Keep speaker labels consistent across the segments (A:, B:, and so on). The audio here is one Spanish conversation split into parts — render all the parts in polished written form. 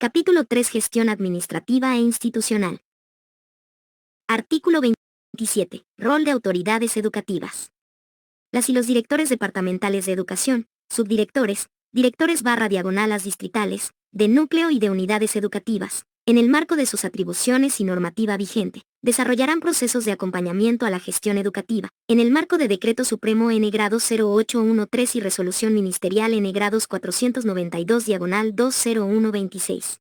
A: Capítulo 3. Gestión administrativa e institucional. Artículo 27. Rol de autoridades educativas. Las y los directores departamentales de educación, subdirectores, directores/diagonalas distritales, de núcleo y de unidades educativas, en el marco de sus atribuciones y normativa vigente, desarrollarán procesos de acompañamiento a la gestión educativa, en el marco de Decreto Supremo N-0813 y Resolución Ministerial N-492/20126.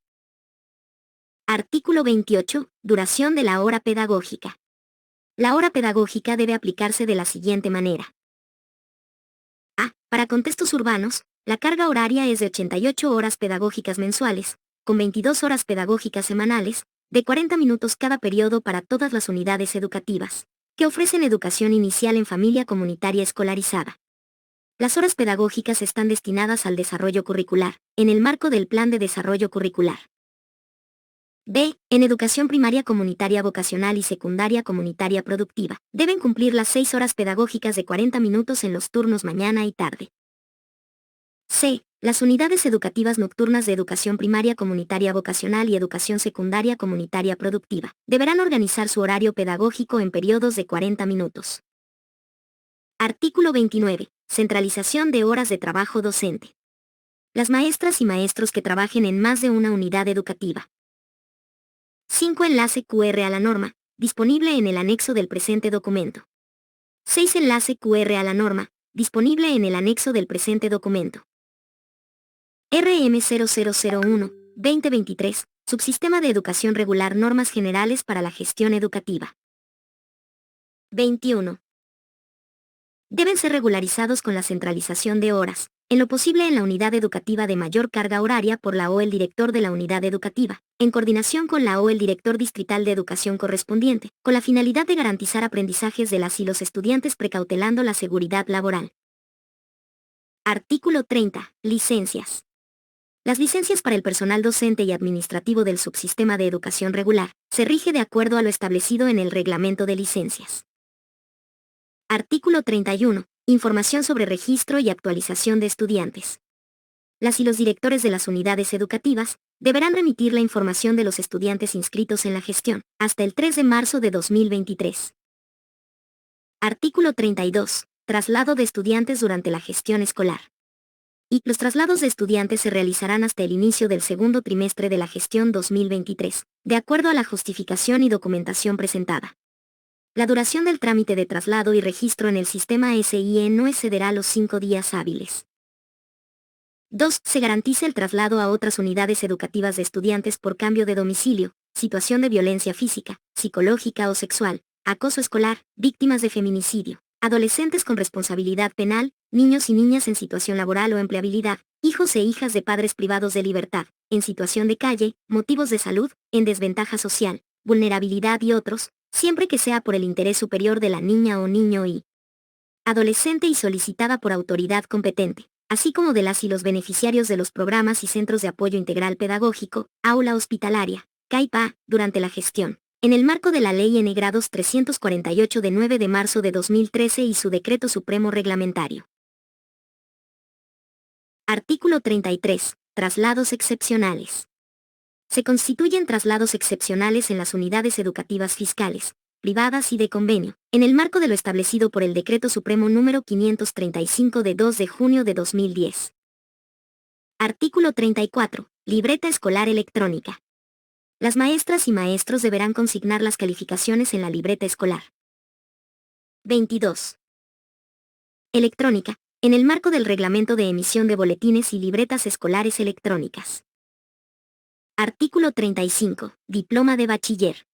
A: Artículo 28. Duración de la hora pedagógica. La hora pedagógica debe aplicarse de la siguiente manera. A. Para contextos urbanos, la carga horaria es de 88 horas pedagógicas mensuales, con 22 horas pedagógicas semanales, de 40 minutos cada periodo para todas las unidades educativas, que ofrecen educación inicial en familia comunitaria escolarizada. Las horas pedagógicas están destinadas al desarrollo curricular, en el marco del Plan de Desarrollo Curricular. B. En educación primaria comunitaria vocacional y secundaria comunitaria productiva, deben cumplir las 6 horas pedagógicas de 40 minutos en los turnos mañana y tarde. C. Las unidades educativas nocturnas de educación primaria comunitaria vocacional y educación secundaria comunitaria productiva, deberán organizar su horario pedagógico en periodos de 40 minutos. Artículo 29. Centralización de horas de trabajo docente. Las maestras y maestros que trabajen en más de una unidad educativa. 5. Enlace QR a la norma, disponible en el anexo del presente documento. 6. Enlace QR a la norma, disponible en el anexo del presente documento. RM 0001-2023, Subsistema de Educación Regular. Normas Generales para la Gestión Educativa. 21. Deben ser regularizados con la centralización de horas, en lo posible en la unidad educativa de mayor carga horaria por la o el director de la unidad educativa, en coordinación con la o el director distrital de educación correspondiente, con la finalidad de garantizar aprendizajes de las y los estudiantes precautelando la seguridad laboral. Artículo 30. Licencias. Las licencias para el personal docente y administrativo del subsistema de educación regular se rige de acuerdo a lo establecido en el Reglamento de Licencias. Artículo 31. Información sobre registro y actualización de estudiantes. Las y los directores de las unidades educativas deberán remitir la información de los estudiantes inscritos en la gestión hasta el 3 de marzo de 2023. Artículo 32. Traslado de estudiantes durante la gestión escolar. Y los traslados de estudiantes se realizarán hasta el inicio del segundo trimestre de la gestión 2023, de acuerdo a la justificación y documentación presentada. La duración del trámite de traslado y registro en el sistema SIE no excederá los 5 días hábiles. 2. Se garantiza el traslado a otras unidades educativas de estudiantes por cambio de domicilio, situación de violencia física, psicológica o sexual, acoso escolar, víctimas de feminicidio, adolescentes con responsabilidad penal, niños y niñas en situación laboral o empleabilidad, hijos e hijas de padres privados de libertad, en situación de calle, motivos de salud, en desventaja social, vulnerabilidad y otros, siempre que sea por el interés superior de la niña o niño y adolescente y solicitada por autoridad competente, así como de las y los beneficiarios de los programas y centros de apoyo integral pedagógico, aula hospitalaria, CAIPA, durante la gestión, en el marco de la Ley N-Grados 348 de 9 de marzo de 2013 y su Decreto Supremo Reglamentario. Artículo 33. Traslados excepcionales. Se constituyen traslados excepcionales en las unidades educativas fiscales, privadas y de convenio, en el marco de lo establecido por el Decreto Supremo número 535 de 2 de junio de 2010. Artículo 34. Libreta escolar electrónica. Las maestras y maestros deberán consignar las calificaciones en la libreta escolar. 22. Electrónica, en el marco del Reglamento de Emisión de Boletines y Libretas Escolares Electrónicas. Artículo 35. Diploma de bachiller.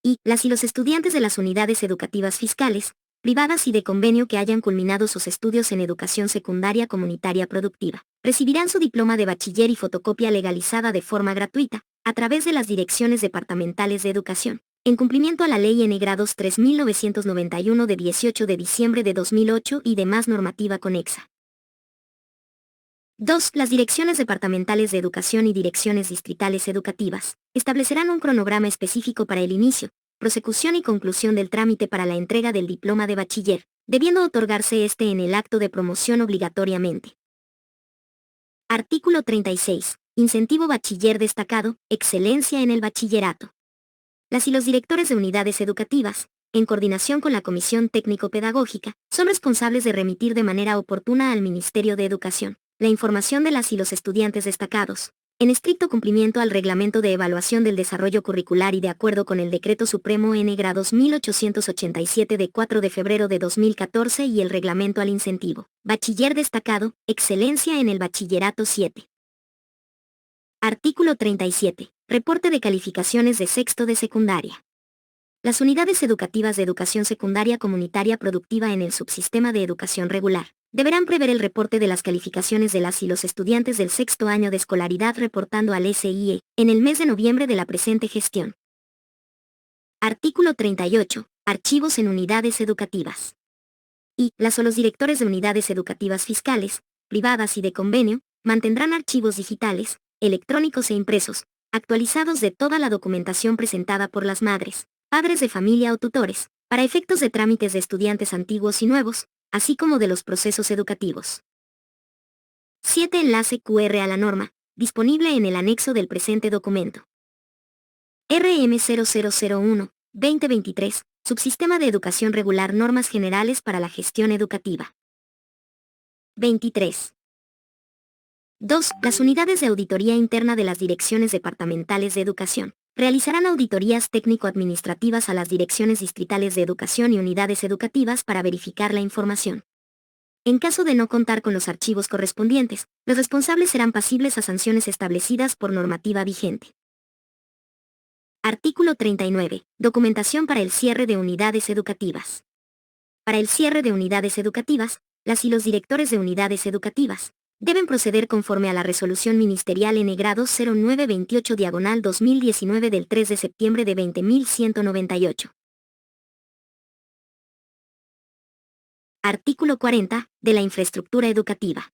A: Y las y los estudiantes de las unidades educativas fiscales, privadas y de convenio que hayan culminado sus estudios en educación secundaria comunitaria productiva, recibirán su diploma de bachiller y fotocopia legalizada de forma gratuita, a través de las direcciones departamentales de educación, en cumplimiento a la Ley N-Grados 3991 de 18 de diciembre de 2008 y demás normativa conexa. 2. Las direcciones departamentales de educación y direcciones distritales educativas establecerán un cronograma específico para el inicio, prosecución y conclusión del trámite para la entrega del diploma de bachiller, debiendo otorgarse este en el acto de promoción obligatoriamente. Artículo 36. Incentivo Bachiller Destacado, Excelencia en el Bachillerato. Las y los directores de unidades educativas, en coordinación con la Comisión Técnico-Pedagógica, son responsables de remitir de manera oportuna al Ministerio de Educación la información de las y los estudiantes destacados, en estricto cumplimiento al Reglamento de Evaluación del Desarrollo Curricular y de acuerdo con el Decreto Supremo N-Gra 2887 de 4 de febrero de 2014 y el Reglamento al Incentivo Bachiller Destacado, Excelencia en el Bachillerato 7. Artículo 37. Reporte de calificaciones de sexto de secundaria. Las unidades educativas de educación secundaria comunitaria productiva en el subsistema de educación regular deberán prever el reporte de las calificaciones de las y los estudiantes del sexto año de escolaridad reportando al SIE en el mes de noviembre de la presente gestión. Artículo 38. Archivos en unidades educativas. Y las o los directores de unidades educativas fiscales, privadas y de convenio, mantendrán archivos digitales, electrónicos e impresos, actualizados de toda la documentación presentada por las madres, padres de familia o tutores, para efectos de trámites de estudiantes antiguos y nuevos, así como de los procesos educativos. 7. Enlace QR a la norma, disponible en el anexo del presente documento. RM 0001-2023, Subsistema de Educación Regular Normas Generales para la Gestión Educativa. 23. 2. Las unidades de auditoría interna de las direcciones departamentales de educación realizarán auditorías técnico-administrativas a las direcciones distritales de educación y unidades educativas para verificar la información. En caso de no contar con los archivos correspondientes, los responsables serán pasibles a sanciones establecidas por normativa vigente. Artículo 39. Documentación para el cierre de unidades educativas. Para el cierre de unidades educativas, las y los directores de unidades educativas deben proceder conforme a la Resolución Ministerial N-Gra 0928/2019 del 3 de septiembre de 20.198. Artículo 40. De la infraestructura educativa.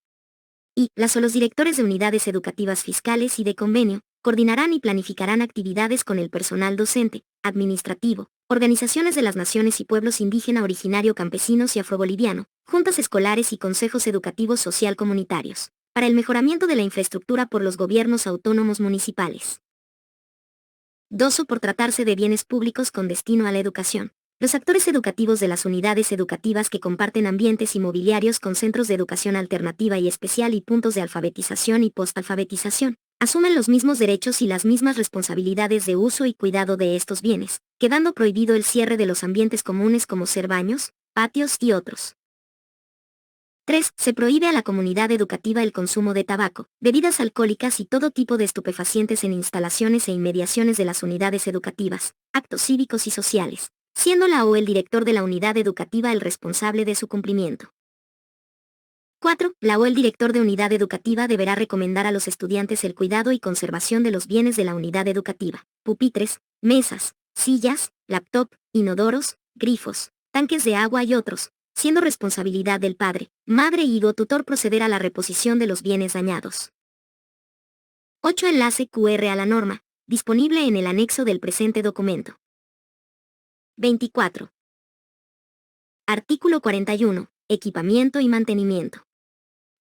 A: Y las o los directores de unidades educativas fiscales y de convenio coordinarán y planificarán actividades con el personal docente, administrativo, organizaciones de las naciones y pueblos indígena originario campesinos y afroboliviano, juntas escolares y consejos educativos social comunitarios, para el mejoramiento de la infraestructura por los gobiernos autónomos municipales. 2. O por tratarse de bienes públicos con destino a la educación. Los actores educativos de las unidades educativas que comparten ambientes inmobiliarios con centros de educación alternativa y especial y puntos de alfabetización y postalfabetización, asumen los mismos derechos y las mismas responsabilidades de uso y cuidado de estos bienes, quedando prohibido el cierre de los ambientes comunes como ser baños, patios y otros. 3. Se prohíbe a la comunidad educativa el consumo de tabaco, bebidas alcohólicas y todo tipo de estupefacientes en instalaciones e inmediaciones de las unidades educativas, actos cívicos y sociales, siendo la o el director de la unidad educativa el responsable de su cumplimiento. 4. La o el director de unidad educativa deberá recomendar a los estudiantes el cuidado y conservación de los bienes de la unidad educativa, pupitres, mesas, sillas, laptop, inodoros, grifos, tanques de agua y otros, siendo responsabilidad del padre, madre y o tutor proceder a la reposición de los bienes dañados. 8. Enlace QR a la norma, disponible en el anexo del presente documento. 24. Artículo 41. Equipamiento y mantenimiento.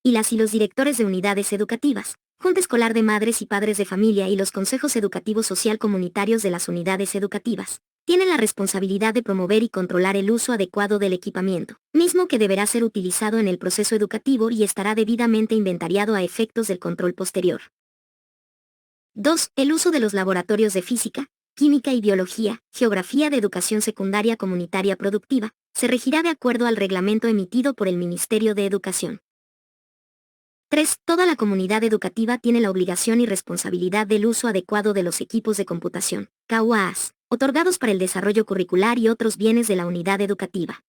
A: Y las y los directores de unidades educativas, Junta Escolar de Madres y Padres de Familia y los consejos educativos social comunitarios de las unidades educativas, tienen la responsabilidad de promover y controlar el uso adecuado del equipamiento, mismo que deberá ser utilizado en el proceso educativo y estará debidamente inventariado a efectos del control posterior. 2. El uso de los laboratorios de física, química y biología, geografía de educación secundaria comunitaria productiva, se regirá de acuerdo al reglamento emitido por el Ministerio de Educación. 3. Toda la comunidad educativa tiene la obligación y responsabilidad del uso adecuado de los equipos de computación, KUAS, otorgados para el desarrollo curricular y otros bienes de la unidad educativa.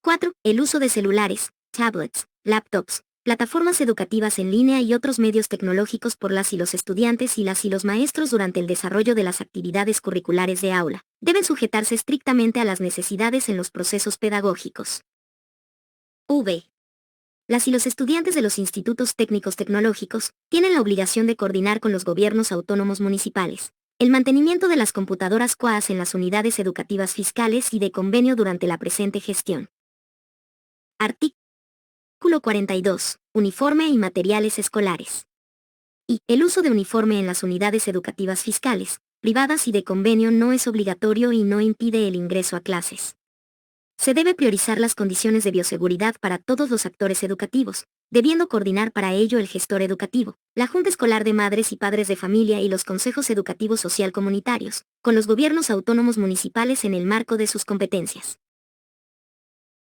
A: 4. El uso de celulares, tablets, laptops, plataformas educativas en línea y otros medios tecnológicos por las y los estudiantes y las y los maestros durante el desarrollo de las actividades curriculares de aula, deben sujetarse estrictamente a las necesidades en los procesos pedagógicos. V. Las y los estudiantes de los institutos técnicos tecnológicos tienen la obligación de coordinar con los gobiernos autónomos municipales el mantenimiento de las computadoras KUAS en las unidades educativas fiscales y de convenio durante la presente gestión. Artículo 42. Uniforme y materiales escolares. Y el uso de uniforme en las unidades educativas fiscales, privadas y de convenio no es obligatorio y no impide el ingreso a clases. Se debe priorizar las condiciones de bioseguridad para todos los actores educativos, debiendo coordinar para ello el gestor educativo, la Junta Escolar de Madres y Padres de Familia y los consejos educativos social comunitarios, con los gobiernos autónomos municipales en el marco de sus competencias.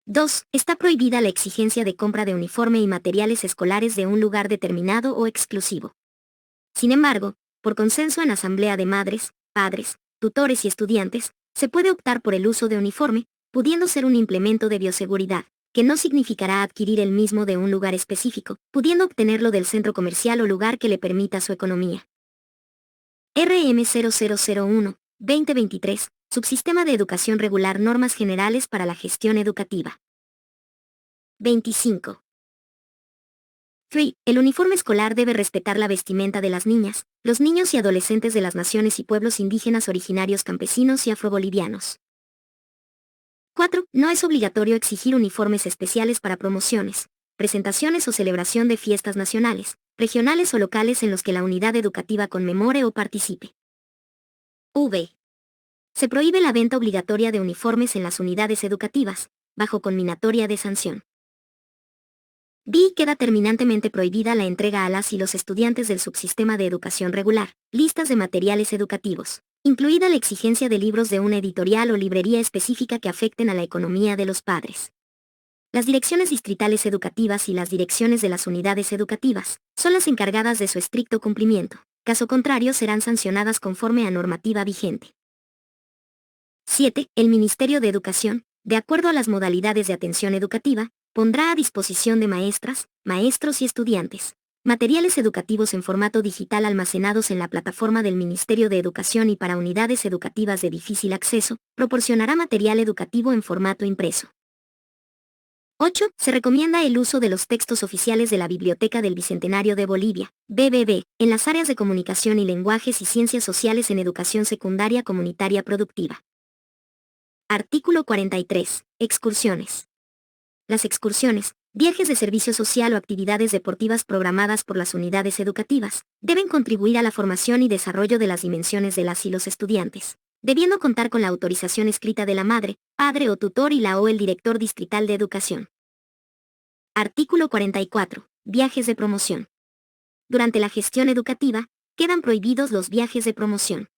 A: 2. Está prohibida la exigencia de compra de uniforme y materiales escolares de un lugar determinado o exclusivo. Sin embargo, por consenso en asamblea de madres, padres, tutores y estudiantes, se puede optar por el uso de uniforme, pudiendo ser un implemento de bioseguridad, que no significará adquirir el mismo de un lugar específico, pudiendo obtenerlo del centro comercial o lugar que le permita su economía. RM 0001-2023, Subsistema de Educación Regular, Normas Generales para la Gestión Educativa. 25. 3. El uniforme escolar debe respetar la vestimenta de las niñas, los niños y adolescentes de las naciones y pueblos indígenas originarios campesinos y afrobolivianos. 4. No es obligatorio exigir uniformes especiales para promociones, presentaciones o celebración de fiestas nacionales, regionales o locales en los que la unidad educativa conmemore o participe. V. Se prohíbe la venta obligatoria de uniformes en las unidades educativas, bajo conminatoria de sanción. B. Queda terminantemente prohibida la entrega a las y los estudiantes del subsistema de educación regular, listas de materiales educativos, incluida la exigencia de libros de una editorial o librería específica que afecten a la economía de los padres. Las direcciones distritales educativas y las direcciones de las unidades educativas son las encargadas de su estricto cumplimiento, caso contrario serán sancionadas conforme a normativa vigente. 7. El Ministerio de Educación, de acuerdo a las modalidades de atención educativa, pondrá a disposición de maestras, maestros y estudiantes materiales educativos en formato digital almacenados en la plataforma del Ministerio de Educación y para unidades educativas de difícil acceso, proporcionará material educativo en formato impreso. 8. Se recomienda el uso de los textos oficiales de la Biblioteca del Bicentenario de Bolivia, BBB, en las áreas de comunicación y lenguajes y ciencias sociales en educación secundaria comunitaria productiva. Artículo 43. Excursiones. Las excursiones, viajes de servicio social o actividades deportivas programadas por las unidades educativas, deben contribuir a la formación y desarrollo de las dimensiones de las y los estudiantes, debiendo contar con la autorización escrita de la madre, padre o tutor y la o el director distrital de educación. Artículo 44. Viajes de promoción. Durante la gestión educativa, quedan prohibidos los viajes de promoción.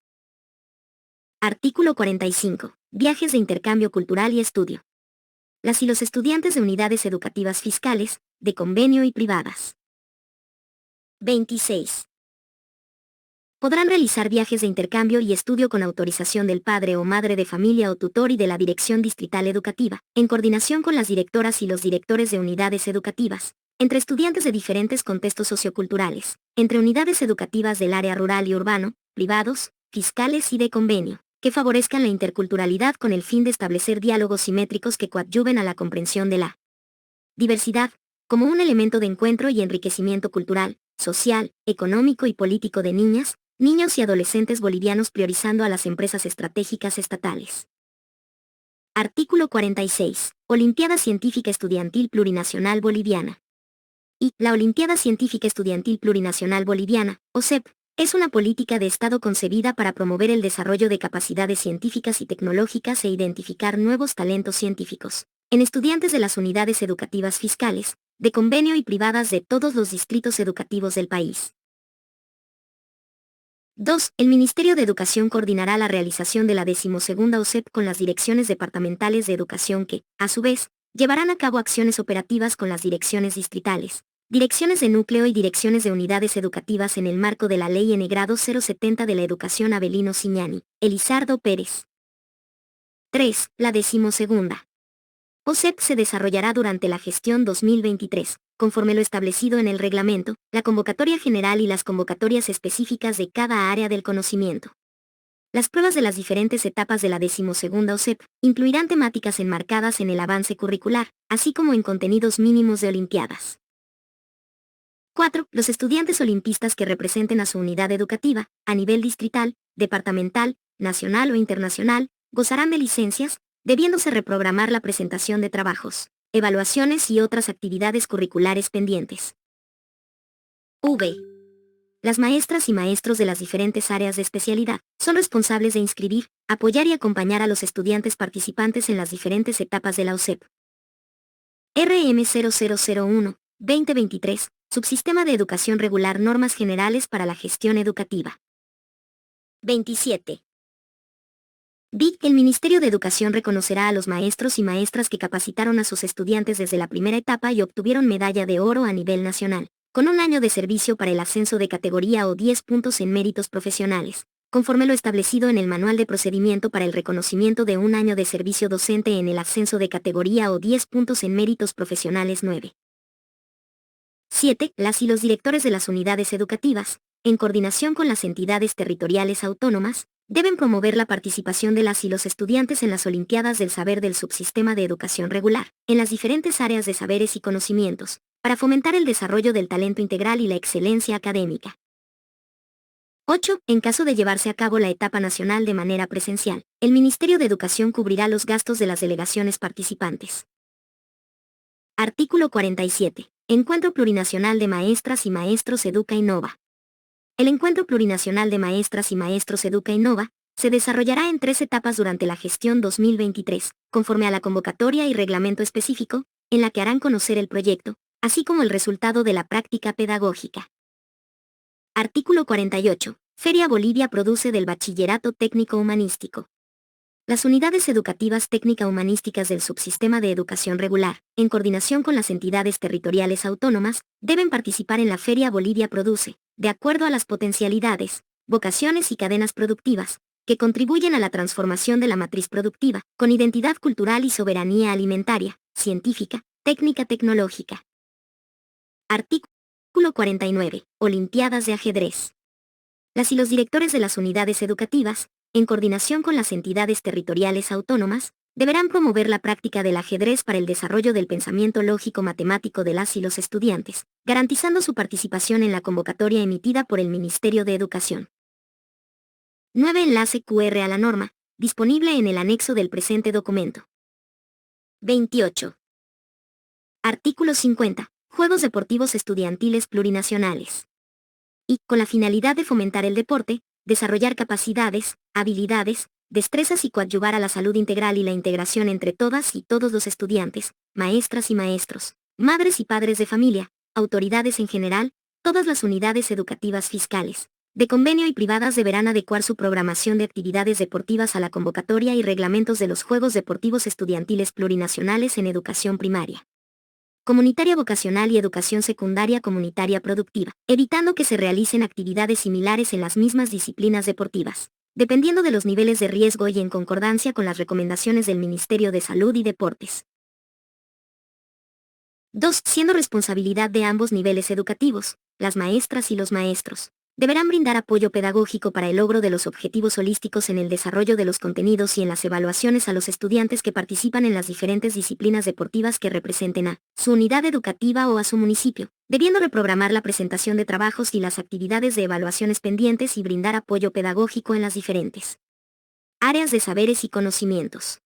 A: Artículo 45. Viajes de intercambio cultural y estudio. Las y los estudiantes de unidades educativas fiscales, de convenio y privadas. 26. Podrán realizar viajes de intercambio y estudio con autorización del padre o madre de familia o tutor y de la Dirección Distrital Educativa, en coordinación con las directoras y los directores de unidades educativas, entre estudiantes de diferentes contextos socioculturales, entre unidades educativas del área rural y urbano, privados, fiscales y de convenio, que favorezcan la interculturalidad con el fin de establecer diálogos simétricos que coadyuven a la comprensión de la diversidad, como un elemento de encuentro y enriquecimiento cultural, social, económico y político de niñas, niños y adolescentes bolivianos, priorizando a las empresas estratégicas estatales. Artículo 46. Olimpiada Científica Estudiantil Plurinacional Boliviana. Y la Olimpiada Científica Estudiantil Plurinacional Boliviana, OCEP, es una política de Estado concebida para promover el desarrollo de capacidades científicas y tecnológicas e identificar nuevos talentos científicos en estudiantes de las unidades educativas fiscales, de convenio y privadas de todos los distritos educativos del país. 2. El Ministerio de Educación coordinará la realización de la 12ª OCEP con las direcciones departamentales de educación que, a su vez, llevarán a cabo acciones operativas con las direcciones distritales, direcciones de núcleo y direcciones de unidades educativas en el marco de la Ley N. Grado 070 de la Educación Avelino Siñani, Elizardo Pérez. 3. La 12ª OCEP se desarrollará durante la gestión 2023, conforme lo establecido en el reglamento, la convocatoria general y las convocatorias específicas de cada área del conocimiento. Las pruebas de las diferentes etapas de la 12ª OCEP incluirán temáticas enmarcadas en el avance curricular, así como en contenidos mínimos de olimpiadas. 4. Los estudiantes olimpistas que representen a su unidad educativa, a nivel distrital, departamental, nacional o internacional, gozarán de licencias, debiéndose reprogramar la presentación de trabajos, evaluaciones y otras actividades curriculares pendientes. V. Las maestras y maestros de las diferentes áreas de especialidad son responsables de inscribir, apoyar y acompañar a los estudiantes participantes en las diferentes etapas de la OSEP. RM 0001-2023, Subsistema de Educación Regular, Normas Generales para la Gestión Educativa. 27. DIC. El Ministerio de Educación reconocerá a los maestros y maestras que capacitaron a sus estudiantes desde la primera etapa y obtuvieron medalla de oro a nivel nacional, con un año de servicio para el ascenso de categoría o 10 puntos en méritos profesionales, conforme lo establecido en el Manual de Procedimiento para el reconocimiento de un año de servicio docente en el ascenso de categoría o 10 puntos en méritos profesionales 9. 7. Las y los directores de las unidades educativas, en coordinación con las entidades territoriales autónomas, deben promover la participación de las y los estudiantes en las Olimpiadas del Saber del Subsistema de Educación Regular, en las diferentes áreas de saberes y conocimientos, para fomentar el desarrollo del talento integral y la excelencia académica. 8. En caso de llevarse a cabo la etapa nacional de manera presencial, el Ministerio de Educación cubrirá los gastos de las delegaciones participantes. Artículo 47. Encuentro Plurinacional de Maestras y Maestros Educa Innova. El Encuentro Plurinacional de Maestras y Maestros Educa Innova se desarrollará en 3 etapas durante la gestión 2023, conforme a la convocatoria y reglamento específico, en la que harán conocer el proyecto, así como el resultado de la práctica pedagógica. Artículo 48. Feria Bolivia Produce del Bachillerato Técnico Humanístico. Las unidades educativas técnica-humanísticas del Subsistema de Educación Regular, en coordinación con las entidades territoriales autónomas, deben participar en la Feria Bolivia Produce, de acuerdo a las potencialidades, vocaciones y cadenas productivas, que contribuyen a la transformación de la matriz productiva, con identidad cultural y soberanía alimentaria, científica, técnica tecnológica. Artículo 49. Olimpiadas de ajedrez. Las y los directores de las unidades educativas, en coordinación con las entidades territoriales autónomas, deberán promover la práctica del ajedrez para el desarrollo del pensamiento lógico-matemático de las y los estudiantes, garantizando su participación en la convocatoria emitida por el Ministerio de Educación. 9. Enlace QR a la norma, disponible en el anexo del presente documento. 28. Artículo 50. Juegos deportivos estudiantiles plurinacionales. Y, con la finalidad de fomentar el deporte, desarrollar capacidades, habilidades, destrezas y coadyuvar a la salud integral y la integración entre todas y todos los estudiantes, maestras y maestros, madres y padres de familia, autoridades en general, todas las unidades educativas fiscales, de convenio y privadas deberán adecuar su programación de actividades deportivas a la convocatoria y reglamentos de los Juegos Deportivos Estudiantiles Plurinacionales en educación primaria, comunitaria vocacional y educación secundaria comunitaria productiva, evitando que se realicen actividades similares en las mismas disciplinas deportivas, dependiendo de los niveles de riesgo y en concordancia con las recomendaciones del Ministerio de Salud y Deportes. 2. Siendo responsabilidad de ambos niveles educativos, las maestras y los maestros deberán brindar apoyo pedagógico para el logro de los objetivos holísticos en el desarrollo de los contenidos y en las evaluaciones a los estudiantes que participan en las diferentes disciplinas deportivas que representen a su unidad educativa o a su municipio, debiendo reprogramar la presentación de trabajos y las actividades de evaluaciones pendientes y brindar apoyo pedagógico en las diferentes áreas de saberes y conocimientos.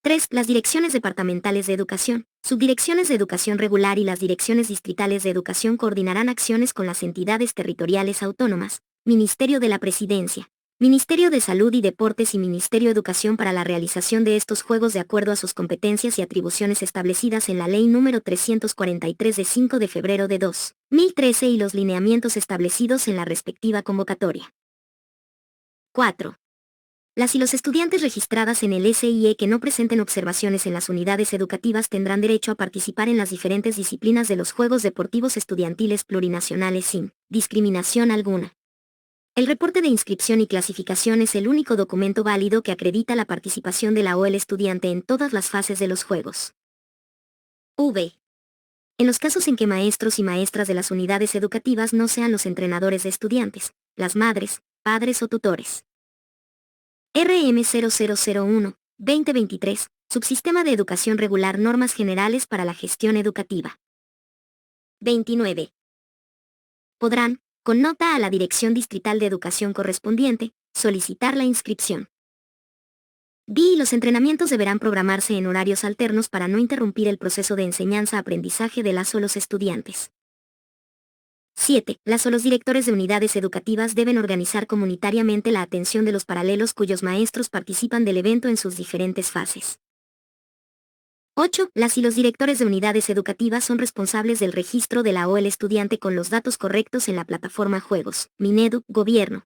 A: 3. Las direcciones departamentales de educación, subdirecciones de educación regular y las direcciones distritales de educación coordinarán acciones con las entidades territoriales autónomas, Ministerio de la Presidencia, Ministerio de Salud y Deportes y Ministerio de Educación para la realización de estos juegos de acuerdo a sus competencias y atribuciones establecidas en la Ley número 343 de 5 de febrero de 2013 y los lineamientos establecidos en la respectiva convocatoria. 4. Las y los estudiantes registradas en el SIE que no presenten observaciones en las unidades educativas tendrán derecho a participar en las diferentes disciplinas de los Juegos Deportivos Estudiantiles Plurinacionales sin discriminación alguna. El reporte de inscripción y clasificación es el único documento válido que acredita la participación de la o el estudiante en todas las fases de los Juegos. V. En los casos en que maestros y maestras de las unidades educativas no sean los entrenadores de estudiantes, las madres, padres o tutores. RM 0001-2023, Subsistema de Educación Regular, Normas Generales para la Gestión Educativa. 29. Podrán, con nota a la Dirección Distrital de Educación correspondiente, solicitar la inscripción. D. Los entrenamientos deberán programarse en horarios alternos para no interrumpir el proceso de enseñanza-aprendizaje de las o los estudiantes. 7. Las o los directores de unidades educativas deben organizar comunitariamente la atención de los paralelos cuyos maestros participan del evento en sus diferentes fases. 8. Las y los directores de unidades educativas son responsables del registro de la o el estudiante con los datos correctos en la plataforma Juegos, Minedu, Gobierno.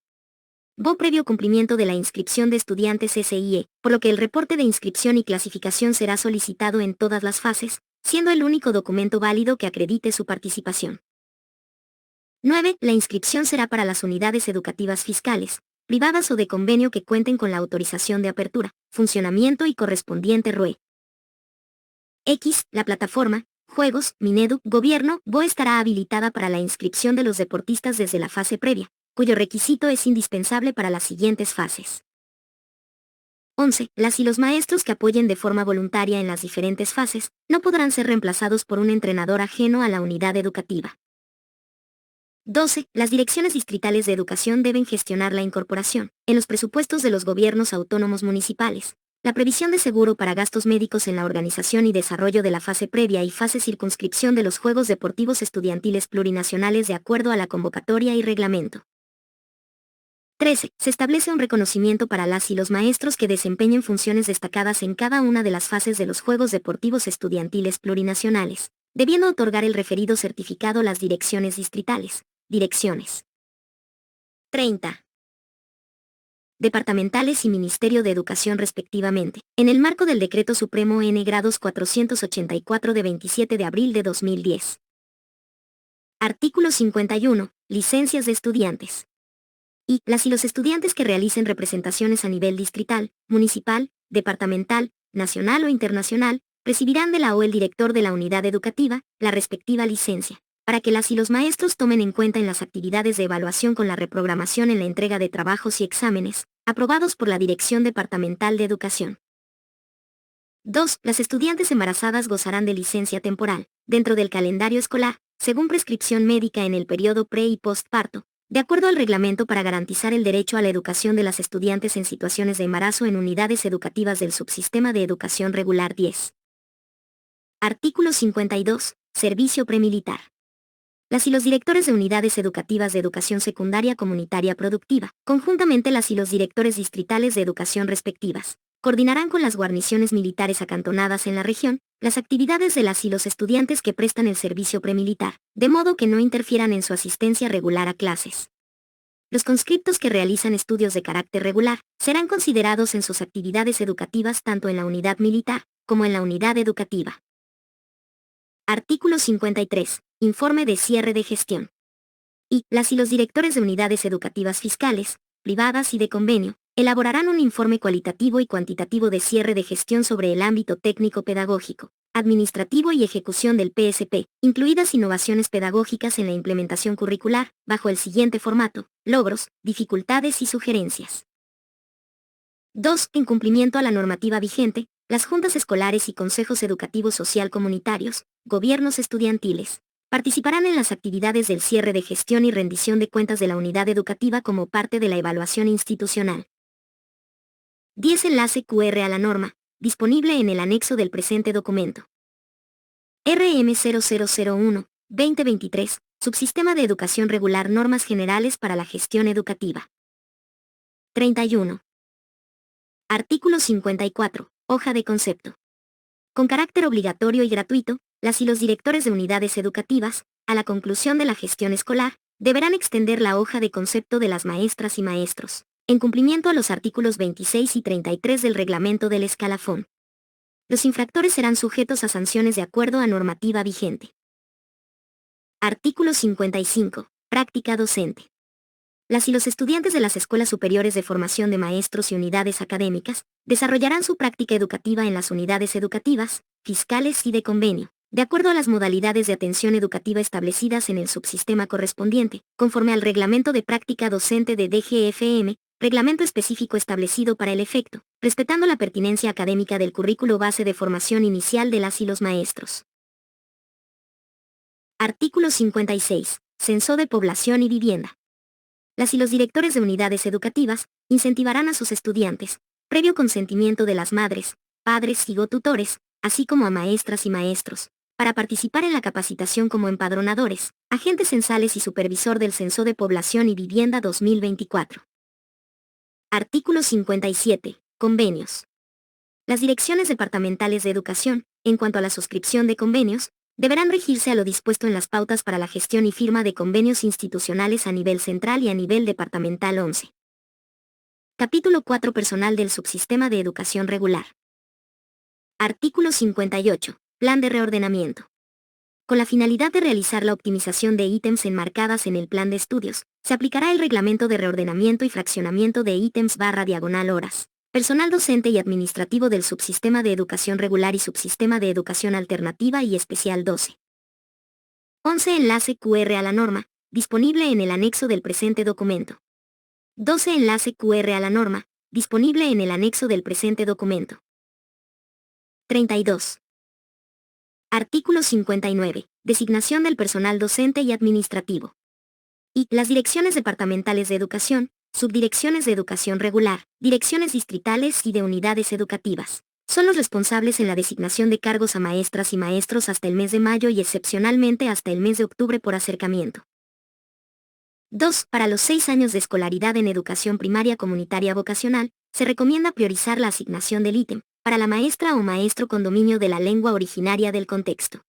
A: BO previo cumplimiento de la inscripción de estudiantes SIE, por lo que el reporte de inscripción y clasificación será solicitado en todas las fases, siendo el único documento válido que acredite su participación. 9. La inscripción será para las unidades educativas fiscales, privadas o de convenio que cuenten con la autorización de apertura, funcionamiento y correspondiente RUE. X. La plataforma, Juegos, Minedu, Gobierno, BO estará habilitada para la inscripción de los deportistas desde la fase previa, cuyo requisito es indispensable para las siguientes fases. 11. Las y los maestros que apoyen de forma voluntaria en las diferentes fases, no podrán ser reemplazados por un entrenador ajeno a la unidad educativa. 12. Las direcciones distritales de educación deben gestionar la incorporación, en los presupuestos de los gobiernos autónomos municipales, la previsión de seguro para gastos médicos en la organización y desarrollo de la fase previa y fase circunscripción de los Juegos Deportivos Estudiantiles Plurinacionales de acuerdo a la convocatoria y reglamento. 13. Se establece un reconocimiento para las y los maestros que desempeñen funciones destacadas en cada una de las fases de los Juegos Deportivos Estudiantiles Plurinacionales, debiendo otorgar el referido certificado las direcciones distritales. Direcciones. 30. Departamentales y Ministerio de Educación respectivamente, en el marco del Decreto Supremo N. Grados 484 de 27 de abril de 2010. Artículo 51. Licencias de estudiantes. Y las y los estudiantes que realicen representaciones a nivel distrital, municipal, departamental, nacional o internacional, recibirán de la o el director de la unidad educativa, la respectiva licencia, para que las y los maestros tomen en cuenta en las actividades de evaluación con la reprogramación en la entrega de trabajos y exámenes, aprobados por la Dirección Departamental de Educación. 2. Las estudiantes embarazadas gozarán de licencia temporal, dentro del calendario escolar, según prescripción médica en el periodo pre- y postparto, de acuerdo al reglamento para garantizar el derecho a la educación de las estudiantes en situaciones de embarazo en unidades educativas del Subsistema de Educación Regular 10. Artículo 52. Servicio premilitar. Las y los directores de unidades educativas de educación secundaria comunitaria productiva, conjuntamente las y los directores distritales de educación respectivas, coordinarán con las guarniciones militares acantonadas en la región, las actividades de las y los estudiantes que prestan el servicio premilitar, de modo que no interfieran en su asistencia regular a clases. Los conscriptos que realizan estudios de carácter regular, serán considerados en sus actividades educativas tanto en la unidad militar, como en la unidad educativa. Artículo 53. Informe de cierre de gestión. Y las y los directores de unidades educativas fiscales, privadas y de convenio, elaborarán un informe cualitativo y cuantitativo de cierre de gestión sobre el ámbito técnico-pedagógico, administrativo y ejecución del PSP, incluidas innovaciones pedagógicas en la implementación curricular, bajo el siguiente formato: logros, dificultades y sugerencias. 2. En cumplimiento a la normativa vigente, las juntas escolares y consejos educativos social comunitarios, gobiernos estudiantiles, participarán en las actividades del cierre de gestión y rendición de cuentas de la unidad educativa como parte de la evaluación institucional. 10. Enlace QR a la norma, disponible en el anexo del presente documento. RM 0001-2023, Subsistema de Educación Regular, Normas Generales para la Gestión Educativa. 31. Artículo 54. Hoja de concepto. Con carácter obligatorio y gratuito, las y los directores de unidades educativas, a la conclusión de la gestión escolar, deberán extender la hoja de concepto de las maestras y maestros, en cumplimiento a los artículos 26 y 33 del reglamento del escalafón. Los infractores serán sujetos a sanciones de acuerdo a normativa vigente. Artículo 55. Práctica docente. Las y los estudiantes de las escuelas superiores de formación de maestros y unidades académicas, desarrollarán su práctica educativa en las unidades educativas, fiscales y de convenio, de acuerdo a las modalidades de atención educativa establecidas en el subsistema correspondiente, conforme al reglamento de práctica docente de DGFM, reglamento específico establecido para el efecto, respetando la pertinencia académica del currículo base de formación inicial de las y los maestros. Artículo 56. Censo de población y vivienda. Las y los directores de unidades educativas incentivarán a sus estudiantes, previo consentimiento de las madres, padres y o tutores, así como a maestras y maestros, para participar en la capacitación como empadronadores, agentes censales y supervisor del Censo de Población y Vivienda 2024. Artículo 57. Convenios. Las direcciones departamentales de educación, en cuanto a la suscripción de convenios, deberán regirse a lo dispuesto en las pautas para la gestión y firma de convenios institucionales a nivel central y a nivel departamental 11. Capítulo 4. Personal del subsistema de educación regular. Artículo 58. Plan de reordenamiento. Con la finalidad de realizar la optimización de ítems enmarcadas en el plan de estudios, se aplicará el reglamento de reordenamiento y fraccionamiento de ítems /horas. Personal docente y administrativo del subsistema de educación regular y subsistema de educación alternativa y especial 12. 11. Enlace QR a la norma, disponible en el anexo del presente documento. 12. Enlace QR a la norma, disponible en el anexo del presente documento. 32. Artículo 59. Designación del personal docente y administrativo. Y las direcciones departamentales de educación, subdirecciones de educación regular, direcciones distritales y de unidades educativas, son los responsables en la designación de cargos a maestras y maestros hasta el mes de mayo y excepcionalmente hasta el mes de octubre por acercamiento. 2. Para los 6 años de escolaridad en educación primaria comunitaria vocacional, se recomienda priorizar la asignación del ítem, para la maestra o maestro con dominio de la lengua originaria del contexto.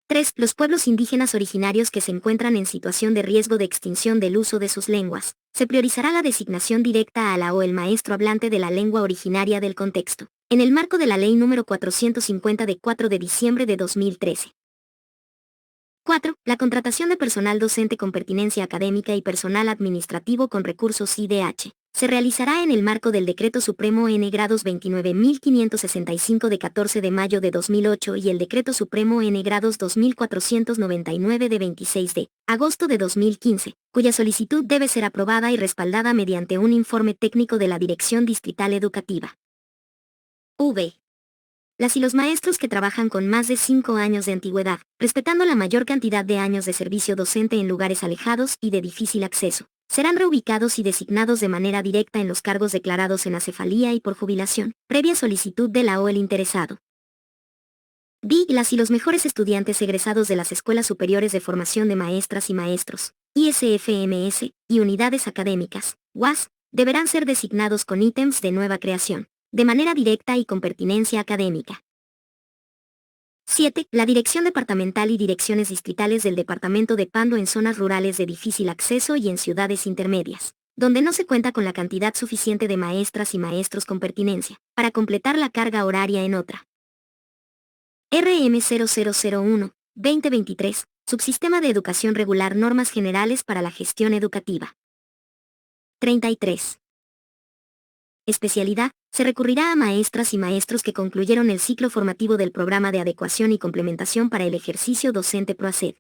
A: 3. Los pueblos indígenas originarios que se encuentran en situación de riesgo de extinción del uso de sus lenguas, se priorizará la designación directa a la o el maestro hablante de la lengua originaria del contexto, en el marco de la Ley número 450 de 4 de diciembre de 2013. 4. La contratación de personal docente con pertinencia académica y personal administrativo con recursos IDH se realizará en el marco del Decreto Supremo N-Grados 29.565 de 14 de mayo de 2008 y el Decreto Supremo N-Grados 2.499 de 26 de agosto de 2015, cuya solicitud debe ser aprobada y respaldada mediante un informe técnico de la Dirección Distrital Educativa. V. Las y los maestros que trabajan con más de 5 años de antigüedad, respetando la mayor cantidad de años de servicio docente en lugares alejados y de difícil acceso, serán reubicados y designados de manera directa en los cargos declarados en acefalía y por jubilación, previa solicitud de la o el interesado. D. Las y los mejores estudiantes egresados de las Escuelas Superiores de Formación de Maestras y Maestros, ISFMS, y unidades académicas, UAS, deberán ser designados con ítems de nueva creación, de manera directa y con pertinencia académica. 7. La dirección departamental y direcciones distritales del departamento de Pando en zonas rurales de difícil acceso y en ciudades intermedias, donde no se cuenta con la cantidad suficiente de maestras y maestros con pertinencia, para completar la carga horaria en otra. RM 0001, 2023, Subsistema de Educación Regular. Normas Generales para la Gestión Educativa. 33. Especialidad. Se recurrirá a maestras y maestros que concluyeron el ciclo formativo del Programa de Adecuación y Complementación para el Ejercicio Docente PROACED.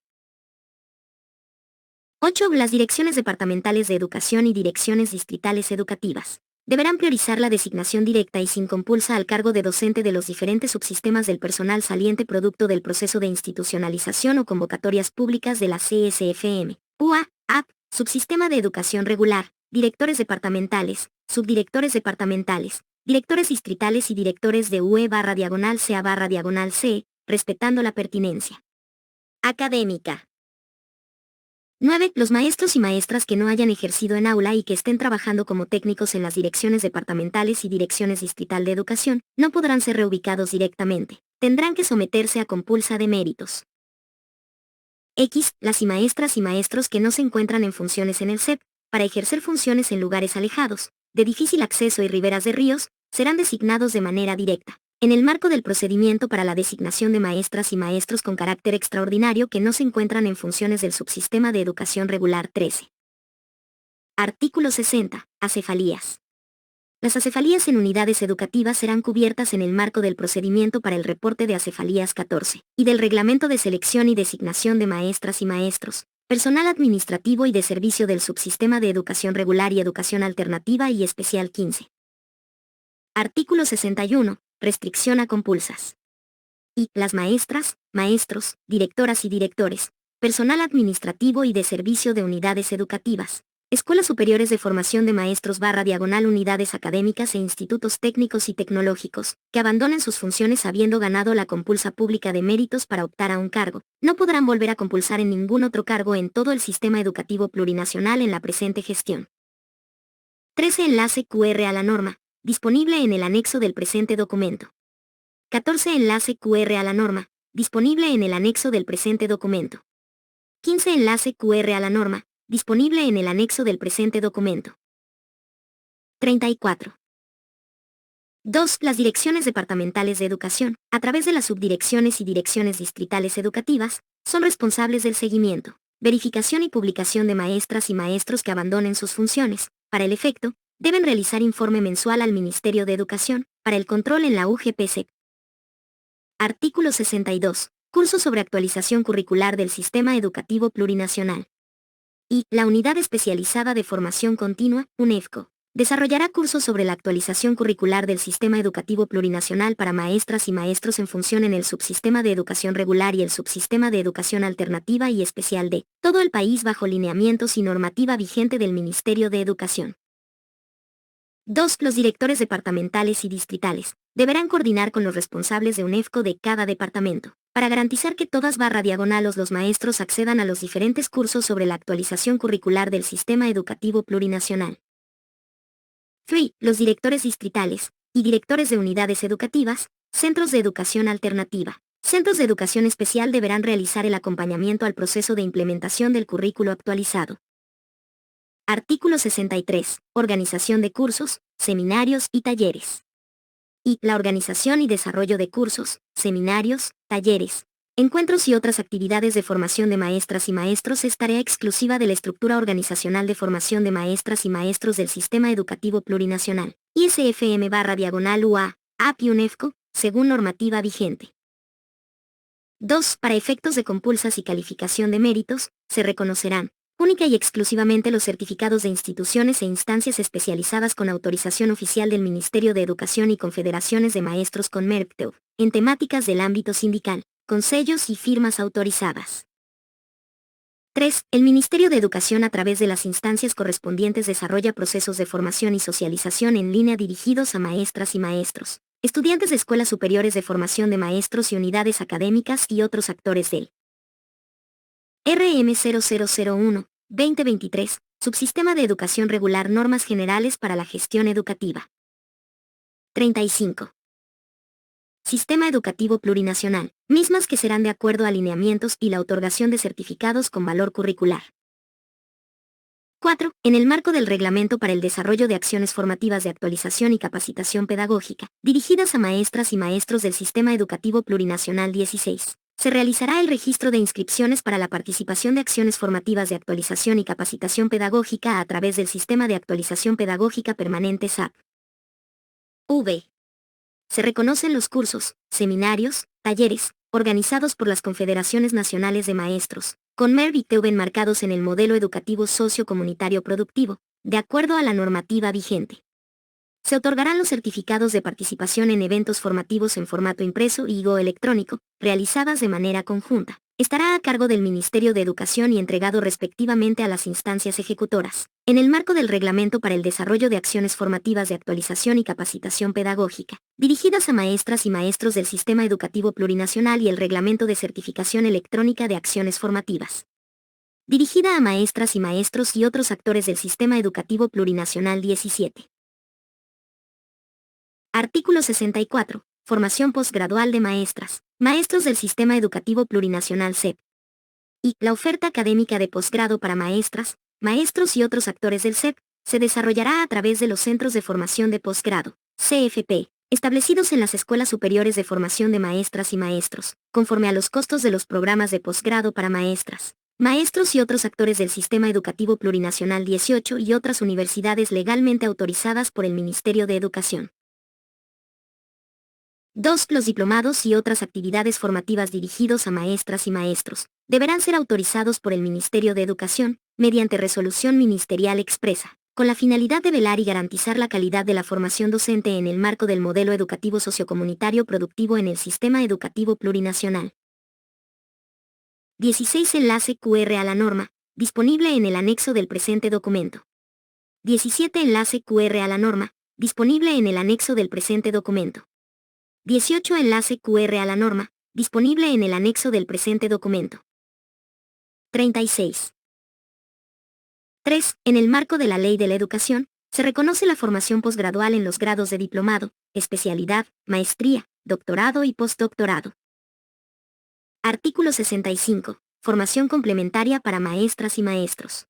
A: 8. Las direcciones departamentales de educación y direcciones distritales educativas deberán priorizar la designación directa y sin compulsa al cargo de docente de los diferentes subsistemas del personal saliente producto del proceso de institucionalización o convocatorias públicas de la CSFM, UA, AP, Subsistema de Educación Regular, directores departamentales, subdirectores departamentales, directores distritales y directores de UE/CA/C, respetando la pertinencia académica. 9. Los maestros y maestras que no hayan ejercido en aula y que estén trabajando como técnicos en las direcciones departamentales y direcciones distrital de educación, no podrán ser reubicados directamente. Tendrán que someterse a compulsa de méritos. X. Las y maestras y maestros que no se encuentran en funciones en el SEP, para ejercer funciones en lugares alejados, de difícil acceso y riberas de ríos, serán designados de manera directa, en el marco del procedimiento para la designación de maestras y maestros con carácter extraordinario que no se encuentran en funciones del subsistema de educación regular 13. Artículo 60. Acefalías. Las acefalías en unidades educativas serán cubiertas en el marco del procedimiento para el reporte de acefalías 14, y del reglamento de selección y designación de maestras y maestros, personal administrativo y de servicio del subsistema de educación regular y educación alternativa y especial 15. Artículo 61. Restricción a compulsas. Y las maestras, maestros, directoras y directores, personal administrativo y de servicio de unidades educativas, Escuelas superiores de formación de maestros / unidades académicas e institutos técnicos y tecnológicos, que abandonen sus funciones habiendo ganado la compulsa pública de méritos para optar a un cargo, no podrán volver a compulsar en ningún otro cargo en todo el sistema educativo plurinacional en la presente gestión. 13. Enlace QR a la norma, disponible en el anexo del presente documento. 14. Enlace QR a la norma, disponible en el anexo del presente documento. 15. Enlace QR a la norma, disponible en el anexo del presente documento. 34. 2. Las direcciones departamentales de educación, a través de las subdirecciones y direcciones distritales educativas, son responsables del seguimiento, verificación y publicación de maestras y maestros que abandonen sus funciones. Para el efecto, deben realizar informe mensual al Ministerio de Educación, para el control en la UGPC. Artículo 62. Curso sobre actualización curricular del Sistema Educativo Plurinacional. Y la Unidad Especializada de Formación Continua, UNEFCO, desarrollará cursos sobre la actualización curricular del Sistema Educativo Plurinacional para maestras y maestros en función en el Subsistema de Educación Regular y el Subsistema de Educación Alternativa y Especial de todo el país bajo lineamientos y normativa vigente del Ministerio de Educación. 2. Los directores departamentales y distritales deberán coordinar con los responsables de UNEFCO de cada departamento, para garantizar que todas / los maestros accedan a los diferentes cursos sobre la actualización curricular del Sistema Educativo Plurinacional. 3. Los directores distritales y directores de unidades educativas, centros de educación alternativa, centros de educación especial deberán realizar el acompañamiento al proceso de implementación del currículo actualizado. Artículo 63. Organización de cursos, seminarios y talleres. Y la organización y desarrollo de cursos, seminarios, talleres, encuentros y otras actividades de formación de maestras y maestros es tarea exclusiva de la estructura organizacional de formación de maestras y maestros del Sistema Educativo Plurinacional, ISFM/UA, AP y UNEFCO, según normativa vigente. 2. Para efectos de compulsas y calificación de méritos, se reconocerán, única y exclusivamente los certificados de instituciones e instancias especializadas con autorización oficial del Ministerio de Educación y confederaciones de maestros con MERPTEU, en temáticas del ámbito sindical, con sellos y firmas autorizadas. 3. El Ministerio de Educación a través de las instancias correspondientes desarrolla procesos de formación y socialización en línea dirigidos a maestras y maestros, estudiantes de escuelas superiores de formación de maestros y unidades académicas y otros actores del RM 0001, 2023, Subsistema de Educación Regular Normas Generales para la Gestión Educativa. 35. Sistema Educativo Plurinacional, mismas que serán de acuerdo a lineamientos y la otorgación de certificados con valor curricular. 4. En el marco del Reglamento para el Desarrollo de Acciones Formativas de Actualización y Capacitación Pedagógica, dirigidas a maestras y maestros del Sistema Educativo Plurinacional 16. Se realizará el registro de inscripciones para la participación de acciones formativas de actualización y capacitación pedagógica a través del Sistema de Actualización Pedagógica Permanente SAP. V. Se reconocen los cursos, seminarios, talleres, organizados por las Confederaciones Nacionales de Maestros, con MERB-TEUB enmarcados en el modelo educativo socio-comunitario productivo, de acuerdo a la normativa vigente. Se otorgarán los certificados de participación en eventos formativos en formato impreso y/o electrónico, realizadas de manera conjunta. Estará a cargo del Ministerio de Educación y entregado respectivamente a las instancias ejecutoras, en el marco del Reglamento para el Desarrollo de Acciones Formativas de Actualización y Capacitación Pedagógica, dirigidas a maestras y maestros del Sistema Educativo Plurinacional y el Reglamento de Certificación Electrónica de Acciones Formativas, dirigida a maestras y maestros y otros actores del Sistema Educativo Plurinacional 17. Artículo 64. Formación posgradual de maestras, maestros del Sistema Educativo Plurinacional SEP. Y la oferta académica de posgrado para maestras, maestros y otros actores del SEP, se desarrollará a través de los Centros de Formación de Posgrado, CFP, establecidos en las Escuelas Superiores de Formación de Maestras y Maestros, conforme a los costos de los programas de posgrado para maestras, maestros y otros actores del Sistema Educativo Plurinacional 18 y otras universidades legalmente autorizadas por el Ministerio de Educación. 2. Los diplomados y otras actividades formativas dirigidos a maestras y maestros deberán ser autorizados por el Ministerio de Educación, mediante resolución ministerial expresa, con la finalidad de velar y garantizar la calidad de la formación docente en el marco del modelo educativo sociocomunitario productivo en el Sistema Educativo Plurinacional. 16. Enlace QR a la norma, disponible en el anexo del presente documento. 17 Enlace QR a la norma, disponible en el anexo del presente documento. 18 Enlace QR a la norma, disponible en el anexo del presente documento. 36. 3. En el marco de la Ley de la Educación, se reconoce la formación posgradual en los grados de diplomado, especialidad, maestría, doctorado y postdoctorado. Artículo 65. Formación complementaria para maestras y maestros.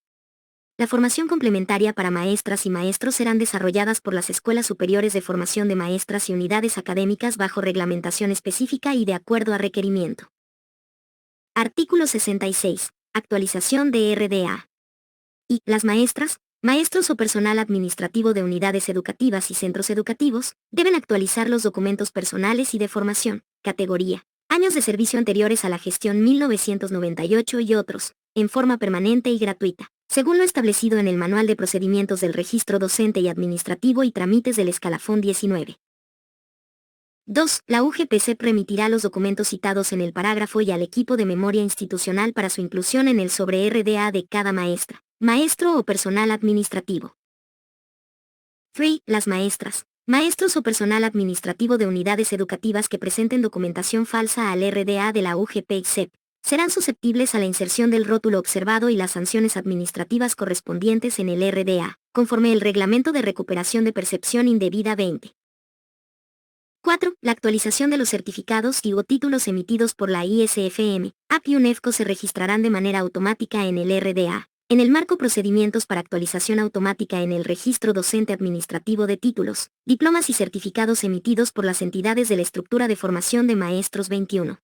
A: La formación complementaria para maestras y maestros serán desarrolladas por las escuelas superiores de formación de maestras y unidades académicas bajo reglamentación específica y de acuerdo a requerimiento. Artículo 66. Actualización de RDA. Y las maestras, maestros o personal administrativo de unidades educativas y centros educativos, deben actualizar los documentos personales y de formación, categoría, años de servicio anteriores a la gestión 1998 y otros, en forma permanente y gratuita, según lo establecido en el Manual de Procedimientos del Registro Docente y Administrativo y Trámites del Escalafón 19. 2. La UGPC remitirá los documentos citados en el parágrafo y al equipo de memoria institucional para su inclusión en el sobre RDA de cada maestra, maestro o personal administrativo. 3. Las maestras, maestros o personal administrativo de unidades educativas que presenten documentación falsa al RDA de la UGPC serán susceptibles a la inserción del rótulo observado y las sanciones administrativas correspondientes en el RDA, conforme el Reglamento de Recuperación de Percepción Indebida 20. 4. La actualización de los certificados y o títulos emitidos por la ISFM, AP y UNEFCO se registrarán de manera automática en el RDA, en el marco procedimientos para actualización automática en el Registro Docente Administrativo de Títulos, Diplomas y Certificados emitidos por las entidades de la estructura de formación de maestros 21.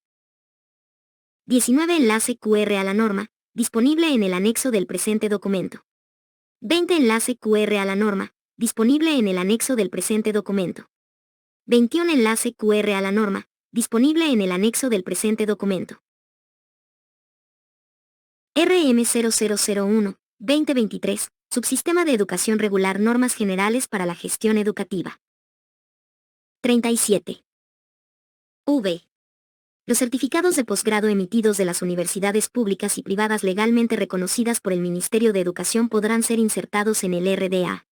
A: 19 Enlace QR a la norma, disponible en el anexo del presente documento. 20 Enlace QR a la norma, disponible en el anexo del presente documento. 21 Enlace QR a la norma, disponible en el anexo del presente documento. RM 0001, 2023, Subsistema de Educación Regular Normas Generales para la Gestión Educativa. 37. V. Los certificados de posgrado emitidos de las universidades públicas y privadas legalmente reconocidas por el Ministerio de Educación podrán ser insertados en el RDA,